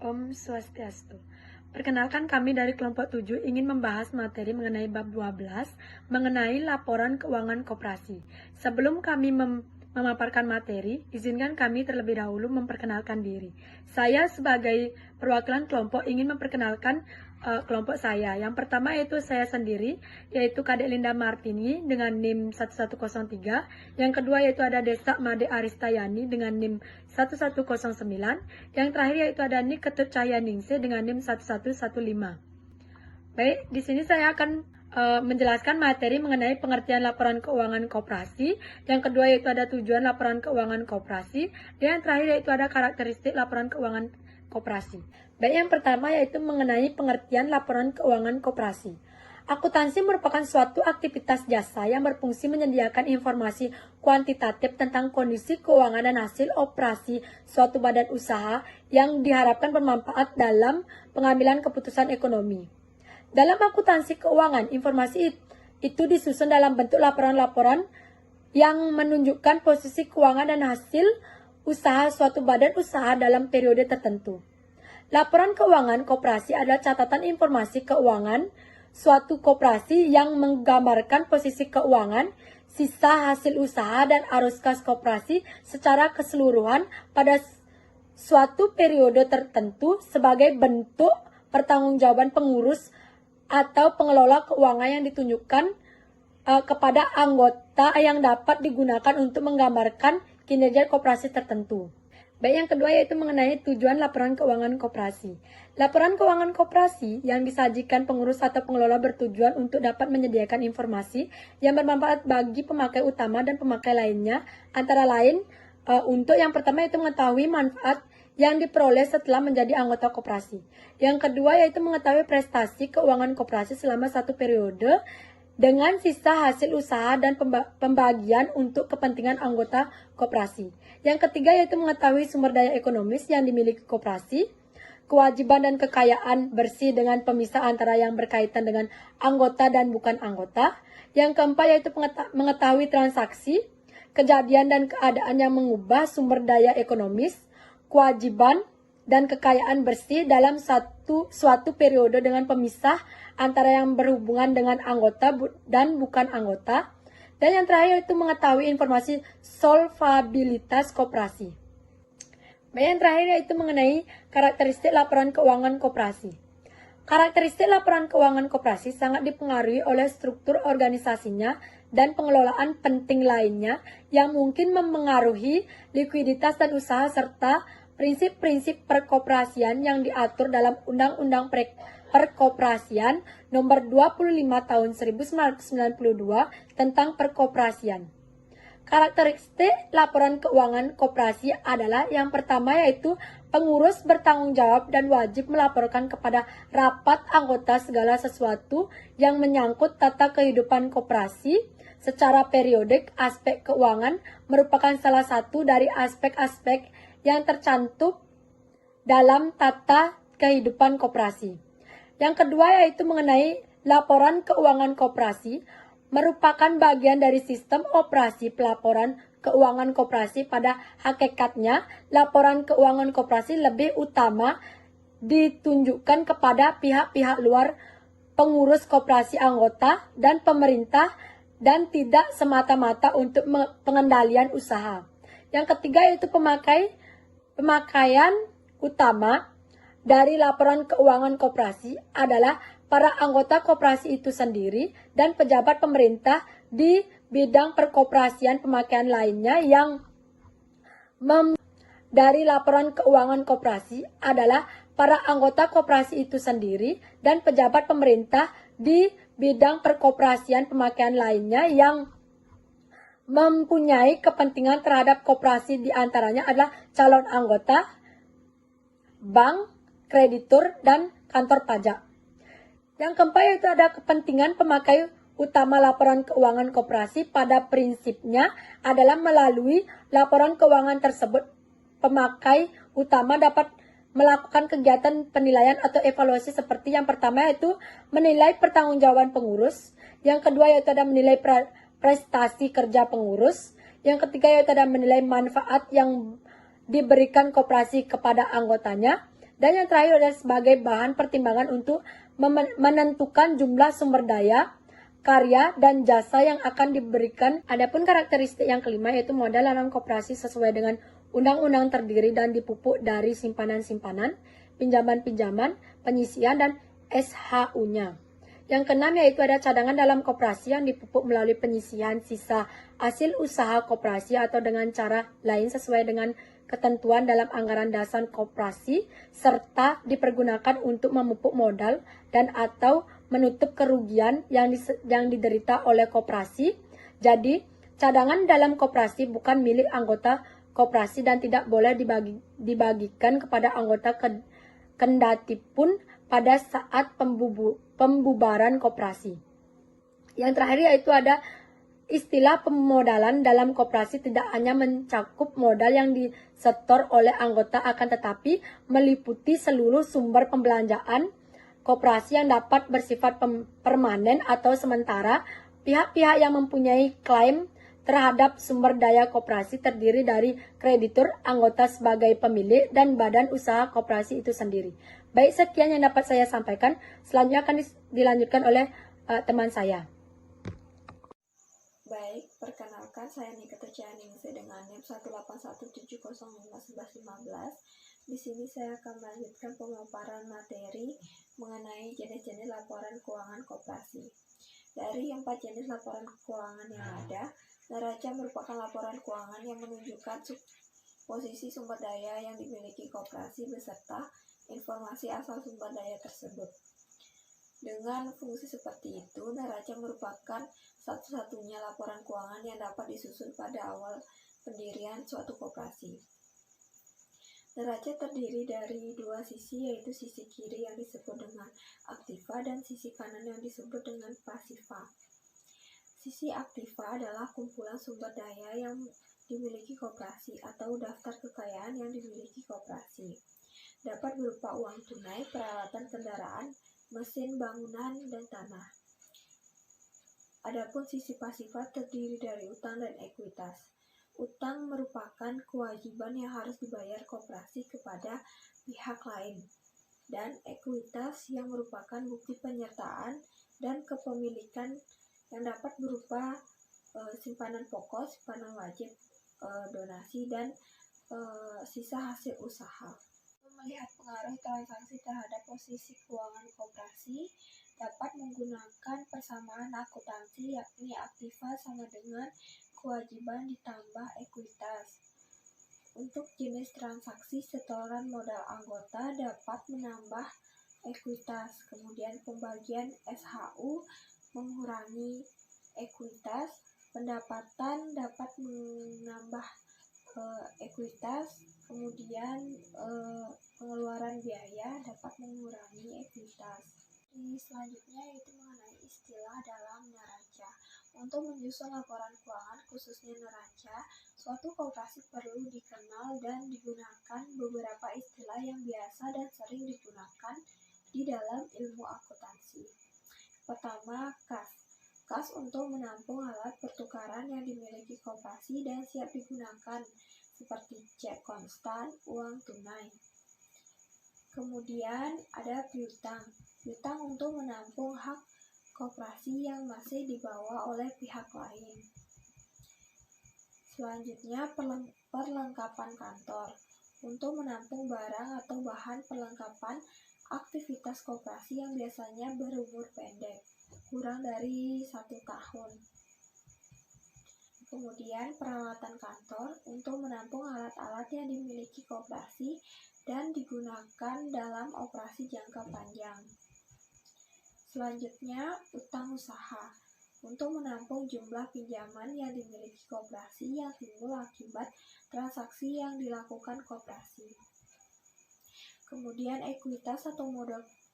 Om Swastiastu. Perkenalkan, kami dari kelompok 7 ingin membahas materi mengenai bab 12 mengenai laporan keuangan koperasi. Sebelum kami memaparkan materi, izinkan kami terlebih dahulu memperkenalkan diri. Saya sebagai perwakilan kelompok ingin memperkenalkan kelompok saya. Yang pertama yaitu saya sendiri, yaitu Kadek Linda Martini dengan NIM 1103. Yang kedua yaitu ada Desak Made Aristayani dengan NIM 1109. Yang terakhir yaitu ada Nik Ketut Cahyaningsih dengan NIM 1115. Baik, di sini saya akan menjelaskan materi mengenai pengertian laporan keuangan koperasi. Yang kedua yaitu ada tujuan laporan keuangan koperasi. Dan yang terakhir yaitu ada karakteristik laporan keuangan koperasi. Baik, yang pertama yaitu mengenai pengertian laporan keuangan koperasi. Akuntansi merupakan suatu aktivitas jasa yang berfungsi menyediakan informasi kuantitatif tentang kondisi keuangan dan hasil operasi suatu badan usaha yang diharapkan bermanfaat dalam pengambilan keputusan ekonomi. Dalam akuntansi keuangan, informasi itu disusun dalam bentuk laporan-laporan yang menunjukkan posisi keuangan dan hasil usaha suatu badan usaha dalam periode tertentu. Laporan keuangan koperasi adalah catatan informasi keuangan suatu koperasi yang menggambarkan posisi keuangan, sisa hasil usaha, dan arus kas koperasi secara keseluruhan pada suatu periode tertentu sebagai bentuk pertanggungjawaban pengurus atau pengelola keuangan yang ditunjukkan kepada anggota yang dapat digunakan untuk menggambarkan kinerja koperasi tertentu. Baik, yang kedua yaitu mengenai tujuan laporan keuangan koperasi. Laporan keuangan koperasi yang disajikan pengurus atau pengelola bertujuan untuk dapat menyediakan informasi yang bermanfaat bagi pemakai utama dan pemakai lainnya, antara lain untuk yang pertama yaitu mengetahui manfaat yang diperoleh setelah menjadi anggota koperasi. Yang kedua yaitu mengetahui prestasi keuangan koperasi selama satu periode dengan sisa hasil usaha dan pembagian untuk kepentingan anggota koperasi. Yang ketiga yaitu mengetahui sumber daya ekonomis yang dimiliki koperasi, kewajiban dan kekayaan bersih dengan pemisah antara yang berkaitan dengan anggota dan bukan anggota. Yang keempat yaitu mengetahui transaksi, kejadian dan keadaan yang mengubah sumber daya ekonomis, kewajiban dan kekayaan bersih dalam suatu periode dengan pemisah antara yang berhubungan dengan anggota dan bukan anggota. Dan yang terakhir itu mengetahui informasi solvabilitas koperasi. Baik, yang terakhir yaitu mengenai karakteristik laporan keuangan koperasi. Karakteristik laporan keuangan koperasi sangat dipengaruhi oleh struktur organisasinya dan pengelolaan penting lainnya yang mungkin memengaruhi likuiditas dan usaha serta prinsip-prinsip perkoperasian yang diatur dalam Undang-Undang Perkoperasian Nomor 25 Tahun 1992 tentang perkoperasian. Karakteristik laporan keuangan koperasi adalah yang pertama yaitu pengurus bertanggung jawab dan wajib melaporkan kepada rapat anggota segala sesuatu yang menyangkut tata kehidupan koperasi secara periodik. Aspek keuangan merupakan salah satu dari aspek-aspek yang tercantum dalam tata kehidupan koperasi. Yang kedua yaitu mengenai laporan keuangan koperasi merupakan bagian dari sistem operasi pelaporan keuangan koperasi. Pada hakikatnya, laporan keuangan koperasi lebih utama ditunjukkan kepada pihak-pihak luar, pengurus koperasi anggota, dan pemerintah, dan tidak semata-mata untuk pengendalian usaha. Yang ketiga yaitu pemakaian utama dari laporan keuangan koperasi adalah para anggota koperasi itu sendiri dan pejabat pemerintah di bidang perkoperasian. Pemakaian lainnya yang dari laporan keuangan koperasi adalah para anggota koperasi itu sendiri dan pejabat pemerintah di bidang perkoperasian. Pemakaian lainnya yang mempunyai kepentingan terhadap koperasi diantaranya adalah calon anggota, bank, kreditur, dan kantor pajak. Yang keempat yaitu ada kepentingan pemakai utama laporan keuangan koperasi. Pada prinsipnya adalah melalui laporan keuangan tersebut, pemakai utama dapat melakukan kegiatan penilaian atau evaluasi seperti yang pertama yaitu menilai pertanggungjawaban pengurus, yang kedua yaitu ada menilai prestasi kerja pengurus, yang ketiga yaitu ada menilai manfaat yang diberikan koperasi kepada anggotanya, Dan yang terakhir adalah sebagai bahan pertimbangan untuk menentukan jumlah sumber daya, karya, dan jasa yang akan diberikan. Adapun karakteristik yang kelima yaitu modal dalam koperasi sesuai dengan undang-undang terdiri dan dipupuk dari simpanan-simpanan, pinjaman-pinjaman, penyisian, dan SHU-nya. Yang keenam yaitu ada cadangan dalam koperasi yang dipupuk melalui penyisihan sisa hasil usaha koperasi atau dengan cara lain sesuai dengan ketentuan dalam anggaran dasar koperasi serta dipergunakan untuk memupuk modal dan atau menutup kerugian yang diderita oleh koperasi. Jadi, cadangan dalam koperasi bukan milik anggota koperasi dan tidak boleh dibagikan kepada anggota kendatipun pada saat pembubaran koperasi. Yang terakhir yaitu ada istilah pemodalan dalam koperasi tidak hanya mencakup modal yang disetor oleh anggota akan tetapi meliputi seluruh sumber pembelanjaan koperasi yang dapat bersifat permanen atau sementara. Pihak-pihak yang mempunyai klaim terhadap sumber daya koperasi terdiri dari kreditur, anggota sebagai pemilik, dan badan usaha koperasi itu sendiri. Baik, sekian yang dapat saya sampaikan. Selanjutnya akan dilanjutkan oleh teman saya. Baik, perkenalkan saya Nikita Cianingsih dengan NIM 18170511115. Di sini saya akan melanjutkan pemaparan materi mengenai jenis-jenis laporan keuangan koperasi. Dari 4 jenis laporan keuangan yang ada, neraca merupakan laporan keuangan yang menunjukkan posisi sumber daya yang dimiliki koperasi beserta informasi asal sumber daya tersebut. Dengan fungsi seperti itu, neraca merupakan satu-satunya laporan keuangan yang dapat disusun pada awal pendirian suatu koperasi. Neraca terdiri dari dua sisi, yaitu sisi kiri yang disebut dengan aktiva dan sisi kanan yang disebut dengan pasiva. Sisi aktiva adalah kumpulan sumber daya yang dimiliki koperasi atau daftar kekayaan yang dimiliki koperasi. Dapat berupa uang tunai, peralatan kendaraan, mesin, bangunan, dan tanah. Adapun sisi pasiva terdiri dari utang dan ekuitas. Utang merupakan kewajiban yang harus dibayar koperasi kepada pihak lain, dan ekuitas yang merupakan bukti penyertaan dan kepemilikan yang dapat berupa simpanan pokok, simpanan wajib, donasi, dan sisa hasil usaha. Melihat pengaruh transaksi terhadap posisi keuangan koperasi, dapat menggunakan persamaan akuntansi, yakni aktiva sama dengan kewajiban ditambah ekuitas. Untuk jenis transaksi setoran modal anggota dapat menambah ekuitas, kemudian pembagian SHU mengurangi ekuitas, pendapatan dapat menambah ekuitas, kemudian pengeluaran biaya dapat mengurangi ekuitas. Selanjutnya yaitu mengenai istilah dalam neraca. Untuk menyusun laporan keuangan khususnya neraca, suatu koperasi perlu dikenal dan digunakan beberapa istilah yang biasa dan sering digunakan di dalam ilmu akuntansi. Pertama, kas. Kas untuk menampung alat pertukaran yang dimiliki koperasi dan siap digunakan, seperti cek konstan, uang tunai. Kemudian ada piutang. Piutang untuk menampung hak koperasi yang masih dibawa oleh pihak lain. Selanjutnya, perlengkapan kantor. Untuk menampung barang atau bahan perlengkapan aktivitas koperasi yang biasanya berumur pendek, kurang dari 1 tahun. Kemudian peralatan kantor untuk menampung alat-alat yang dimiliki koperasi dan digunakan dalam operasi jangka panjang. Selanjutnya, utang usaha untuk menampung jumlah pinjaman yang dimiliki koperasi yang timbul akibat transaksi yang dilakukan koperasi. Kemudian ekuitas atau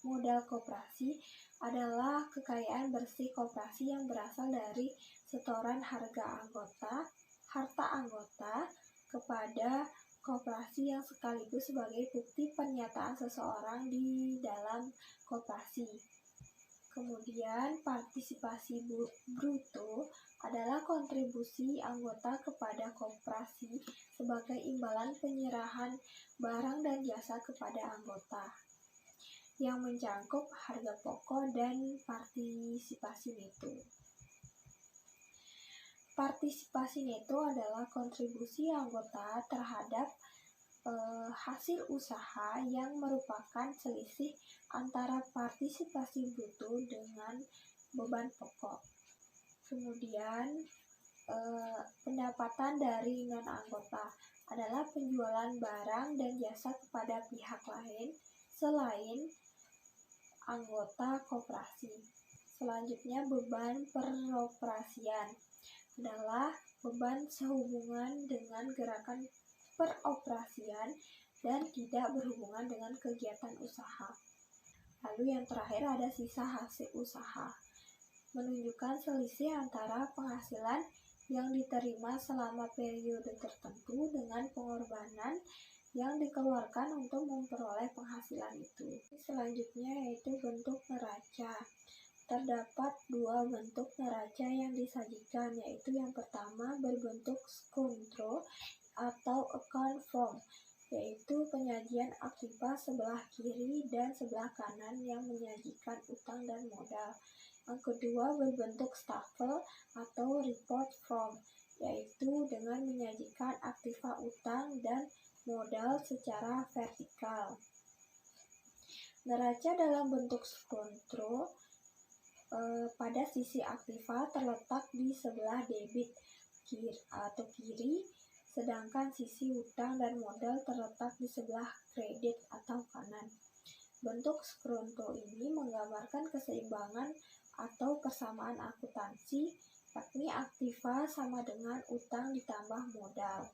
modal koperasi adalah kekayaan bersih koperasi yang berasal dari setoran harta anggota kepada koperasi yang sekaligus sebagai bukti pernyataan seseorang di dalam koperasi. Kemudian, partisipasi bruto adalah kontribusi anggota kepada koperasi sebagai imbalan penyerahan barang dan jasa kepada anggota, yang mencakup harga pokok dan partisipasi neto. Partisipasi neto adalah kontribusi anggota terhadap hasil usaha yang merupakan selisih antara partisipasi bruto dengan beban pokok. Kemudian, pendapatan dari non-anggota adalah penjualan barang dan jasa kepada pihak lain selain anggota koperasi. Selanjutnya, beban peroperasian adalah beban sehubungan dengan gerakan peroperasian dan tidak berhubungan dengan kegiatan usaha. Lalu yang terakhir ada sisa hasil usaha, menunjukkan selisih antara penghasilan yang diterima selama periode tertentu dengan pengorbanan yang dikeluarkan untuk memperoleh penghasilan itu. Selanjutnya yaitu bentuk neraca. Terdapat dua bentuk neraca yang disajikan, yaitu yang pertama berbentuk skontro atau account form, yaitu penyajian aktiva sebelah kiri dan sebelah kanan yang menyajikan utang dan modal. Yang kedua berbentuk staffel atau report form, yaitu dengan menyajikan aktiva utang dan modal secara vertikal. Neraca dalam bentuk skontro pada sisi aktiva terletak di sebelah debit kiri, sedangkan sisi utang dan modal terletak di sebelah kredit atau kanan. Bentuk skontro ini menggambarkan keseimbangan atau persamaan akuntansi, yakni aktiva sama dengan utang ditambah modal.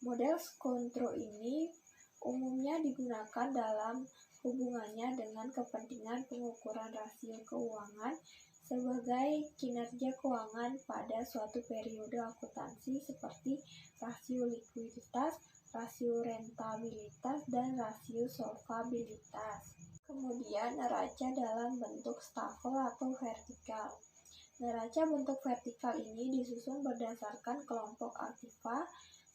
Model skontro ini umumnya digunakan dalam hubungannya dengan kepentingan pengukuran rasio keuangan sebagai kinerja keuangan pada suatu periode akuntansi seperti rasio likuiditas, rasio rentabilitas, dan rasio solvabilitas. Kemudian neraca dalam bentuk staffel atau vertikal. Neraca bentuk vertikal ini disusun berdasarkan kelompok aktiva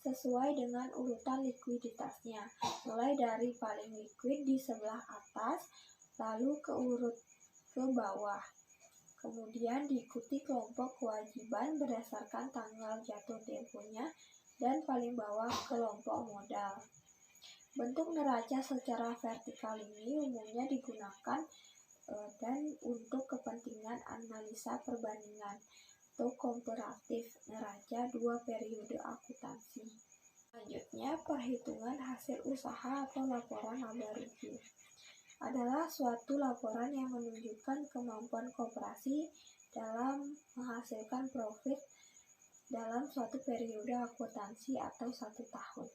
sesuai dengan urutan likuiditasnya, mulai dari paling likuid di sebelah atas, lalu ke bawah. Kemudian diikuti kelompok kewajiban berdasarkan tanggal jatuh temponya, dan paling bawah kelompok modal. Bentuk neraca secara vertikal ini umumnya digunakan dan untuk kepentingan analisa perbandingan atau komparatif neraca dua periode akuntansi. Selanjutnya, perhitungan hasil usaha atau laporan laba rugi adalah suatu laporan yang menunjukkan kemampuan koperasi dalam menghasilkan profit dalam suatu periode akuntansi atau 1 tahun.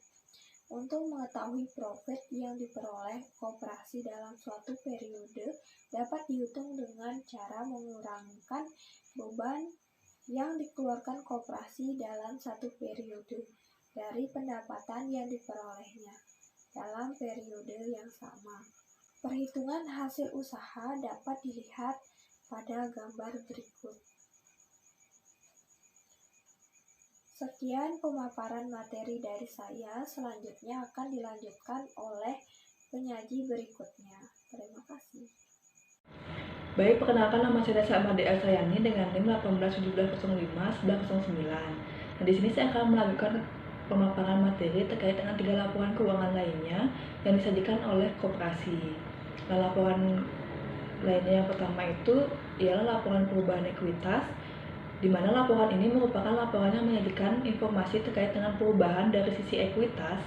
Untuk mengetahui profit yang diperoleh koperasi dalam suatu periode dapat dihitung dengan cara mengurangkan beban yang dikeluarkan koperasi dalam satu periode dari pendapatan yang diperolehnya dalam periode yang sama. Perhitungan hasil usaha dapat dilihat pada gambar berikut. Sekian pemaparan materi dari saya, selanjutnya akan dilanjutkan oleh penyaji berikutnya. Terima kasih. Baik, perkenalkan nama saya Samade Elsayani dengan NIM 1817051109. Nah, di sini saya akan melakukan pemaparan materi terkait dengan 3 laporan keuangan lainnya yang disajikan oleh koperasi. Nah, laporan lainnya yang pertama itu ialah laporan perubahan ekuitas, di mana laporan ini merupakan laporan yang menyajikan informasi terkait dengan perubahan dari sisi ekuitas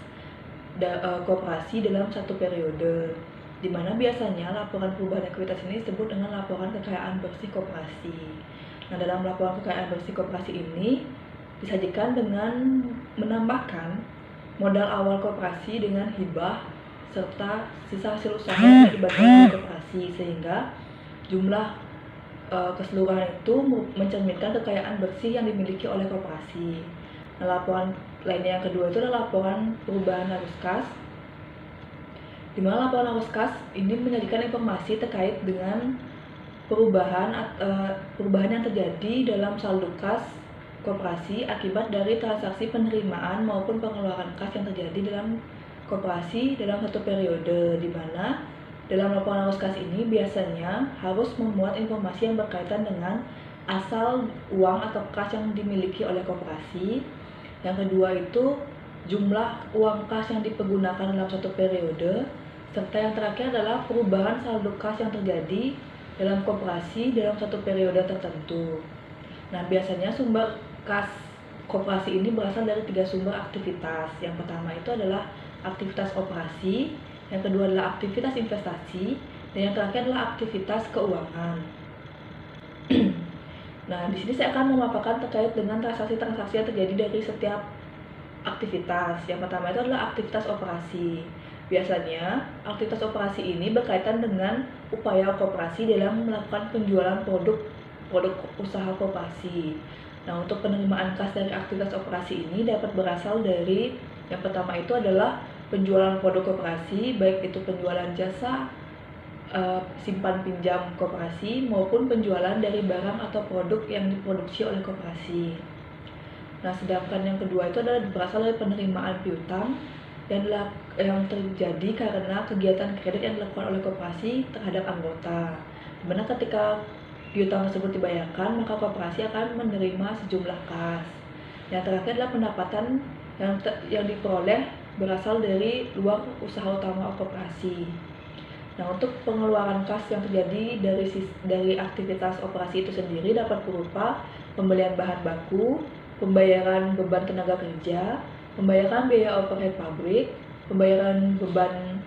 koperasi dalam satu periode, di mana biasanya laporan perubahan ekuitas ini disebut dengan laporan kekayaan bersih koperasi. Nah, dalam laporan kekayaan bersih koperasi ini disajikan dengan menambahkan modal awal koperasi dengan hibah serta sisa hasil usaha yang dibagi oleh koperasi, sehingga jumlah keseluruhan itu mencerminkan kekayaan bersih yang dimiliki oleh koperasi. Nah, laporan lainnya yang kedua itu adalah laporan perubahan arus kas, di mana laporan arus kas ini menyajikan informasi terkait dengan perubahan yang terjadi dalam saldo kas koperasi akibat dari transaksi penerimaan maupun pengeluaran kas yang terjadi dalam koperasi dalam satu periode, di mana dalam laporan arus kas ini biasanya harus memuat informasi yang berkaitan dengan asal uang atau kas yang dimiliki oleh koperasi. Yang kedua itu jumlah uang kas yang dipergunakan dalam satu periode, serta yang terakhir adalah perubahan saldo kas yang terjadi dalam koperasi dalam satu periode tertentu. Nah, biasanya sumber kas koperasi ini berasal dari 3 sumber aktivitas. Yang pertama itu adalah aktivitas operasi, yang kedua adalah aktivitas investasi, dan yang terakhir adalah aktivitas keuangan. Nah, di sini saya akan memaparkan terkait dengan transaksi-transaksi yang terjadi dari setiap aktivitas. Yang pertama itu adalah aktivitas operasi. Biasanya, aktivitas operasi ini berkaitan dengan upaya koperasi dalam melakukan penjualan produk usaha koperasi. Nah, untuk penerimaan kas dari aktivitas operasi ini dapat berasal dari yang pertama itu adalah penjualan produk koperasi, baik itu penjualan jasa, simpan pinjam koperasi, maupun penjualan dari barang atau produk yang diproduksi oleh koperasi. Nah, sedangkan yang kedua itu adalah berasal dari penerimaan piutang yang terjadi karena kegiatan kredit yang dilakukan oleh koperasi terhadap anggota. Dimana ketika piutang tersebut dibayarkan, maka koperasi akan menerima sejumlah kas. Yang terakhir adalah pendapatan yang diperoleh berasal dari luar usaha utama koperasi. Nah, untuk pengeluaran kas yang terjadi dari aktivitas operasi itu sendiri dapat berupa pembelian bahan baku, pembayaran beban tenaga kerja, pembayaran biaya overhead pabrik, pembayaran beban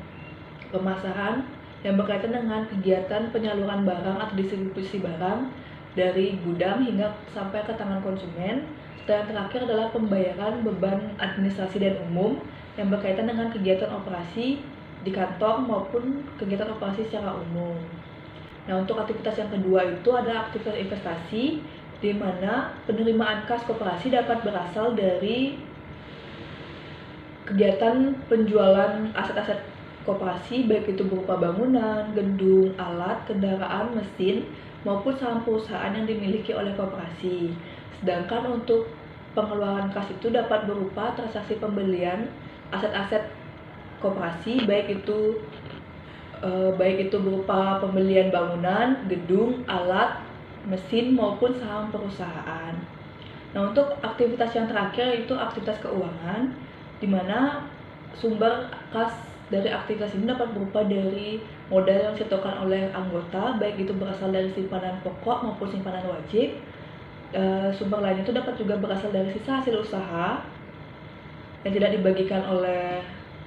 pemasaran yang berkaitan dengan kegiatan penyaluran barang atau distribusi barang dari gudang hingga sampai ke tangan konsumen. Dan yang terakhir adalah pembayaran beban administrasi dan umum yang berkaitan dengan kegiatan operasi di kantor maupun kegiatan operasi secara umum. Nah, untuk aktivitas yang kedua itu ada aktivitas investasi, di mana penerimaan kas koperasi dapat berasal dari kegiatan penjualan aset-aset koperasi, baik itu berupa bangunan, gedung, alat, kendaraan, mesin, maupun saham perusahaan yang dimiliki oleh koperasi. Sedangkan untuk pengeluaran kas itu dapat berupa transaksi pembelian aset-aset koperasi, baik itu berupa pembelian bangunan, gedung, alat, mesin, maupun saham perusahaan. Nah, untuk aktivitas yang terakhir itu aktivitas keuangan, di mana sumber kas dari aktivitas ini dapat berupa dari modal yang disetorkan oleh anggota, baik itu berasal dari simpanan pokok maupun simpanan wajib. Sumber lain itu dapat juga berasal dari sisa hasil usaha yang tidak dibagikan oleh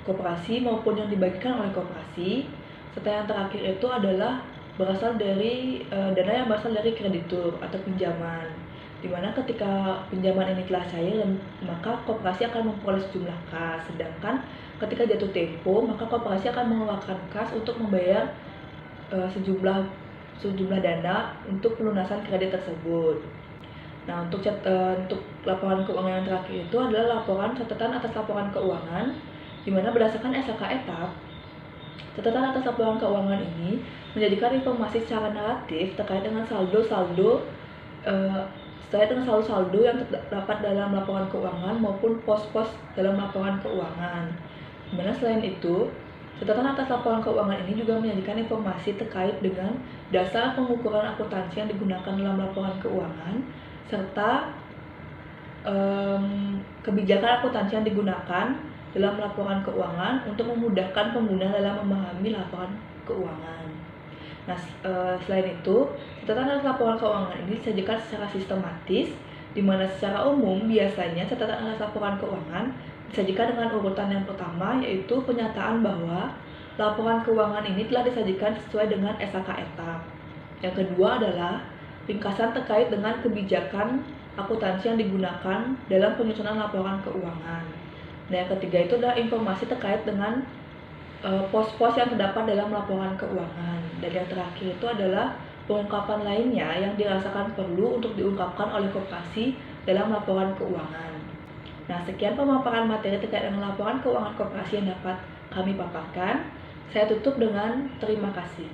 koperasi maupun yang dibagikan oleh koperasi. Serta yang terakhir itu adalah berasal dari dana yang berasal dari kreditur atau pinjaman, di mana ketika pinjaman ini telah cair, maka koperasi akan memperoleh sejumlah kas. Sedangkan ketika jatuh tempo, maka koperasi akan mengeluarkan kas untuk membayar sejumlah dana untuk pelunasan kredit tersebut. Nah, untuk laporan keuangan yang terakhir itu adalah laporan catatan atas laporan keuangan, di mana berdasarkan SHK etap, catatan atas laporan keuangan ini menjadikan informasi secara naratif terkait dengan saldo-saldo yang terdapat dalam laporan keuangan maupun pos-pos dalam laporan keuangan. Dimana selain itu, catatan atas laporan keuangan ini juga menjadikan informasi terkait dengan dasar pengukuran akuntansi yang digunakan dalam laporan keuangan, serta kebijakan akuntansi yang digunakan dalam laporan keuangan untuk memudahkan pengguna dalam memahami laporan keuangan. Nah, selain itu, catatan atas laporan keuangan ini disajikan secara sistematis, di mana secara umum biasanya catatan atas laporan keuangan disajikan dengan urutan yang pertama, yaitu penyataan bahwa laporan keuangan ini telah disajikan sesuai dengan SHK etap. Yang kedua adalah ringkasan terkait dengan kebijakan akuntansi yang digunakan dalam penyusunan laporan keuangan. Nah, yang ketiga itu adalah informasi terkait dengan pos-pos yang terdapat dalam laporan keuangan. Dan yang terakhir itu adalah pengungkapan lainnya yang dirasakan perlu untuk diungkapkan oleh koperasi dalam laporan keuangan. Nah, sekian pemaparan materi terkait dengan laporan keuangan koperasi yang dapat kami paparkan. Saya tutup dengan terima kasih.